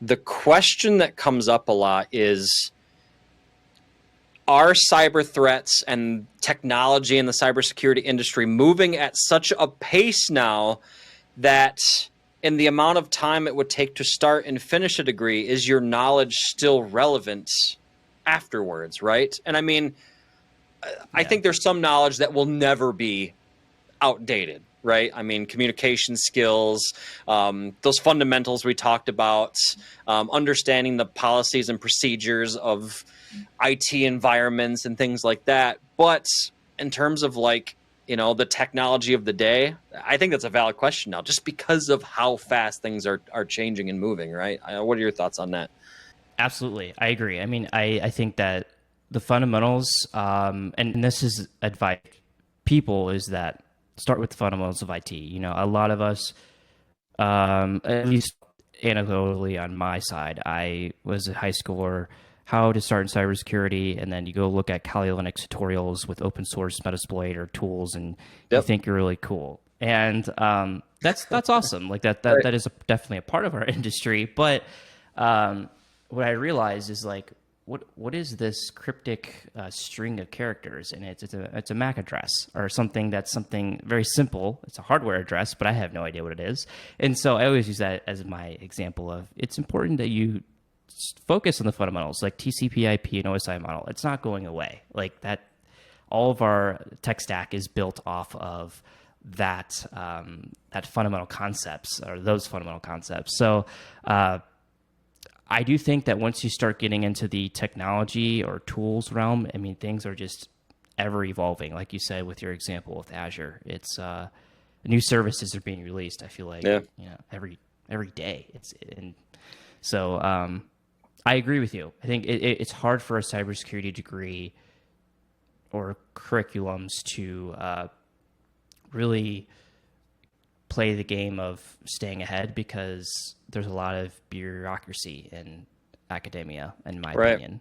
The question that comes up a lot is, are cyber threats and technology in the cybersecurity industry moving at such a pace now that in the amount of time it would take to start and finish a degree, is your knowledge still relevant afterwards, right? And I mean, I Yeah. think there's some knowledge that will never be outdated, right? I mean, communication skills, those fundamentals we talked about, understanding the policies and procedures of IT environments and things like that. But in terms of like, the technology of the day, I think that's a valid question now, just because of how fast things are changing and moving, right? What are your thoughts on that? Absolutely. I agree. I mean, I think that the fundamentals, and this is advice people, is that start with the fundamentals of IT. You know, a lot of us, at least anecdotally on my side, I was a high schooler, how to start in cybersecurity, and then you go look at Kali Linux tutorials with open source Metasploit or tools, and you Yep. think you're really cool. And that's awesome. Like Right. that is definitely a part of our industry. But um, what I realized is like, what is this cryptic string of characters? And it's a MAC address or something that's something very simple. It's a hardware address, but I have no idea what it is. And so I always use that as my example of it's important that you focus on the fundamentals like TCP/IP and OSI model. It's not going away. Like that, all of our tech stack is built off of that fundamental concepts or those fundamental concepts. So I do think that once you start getting into the technology or tools realm, I mean, things are just ever evolving. Like you said with your example with Azure, it's new services are being released. I feel like Yeah. every day. And so I agree with you. I think it's hard for a cybersecurity degree or curriculums to really play the game of staying ahead because there's a lot of bureaucracy in academia, in my Right. opinion.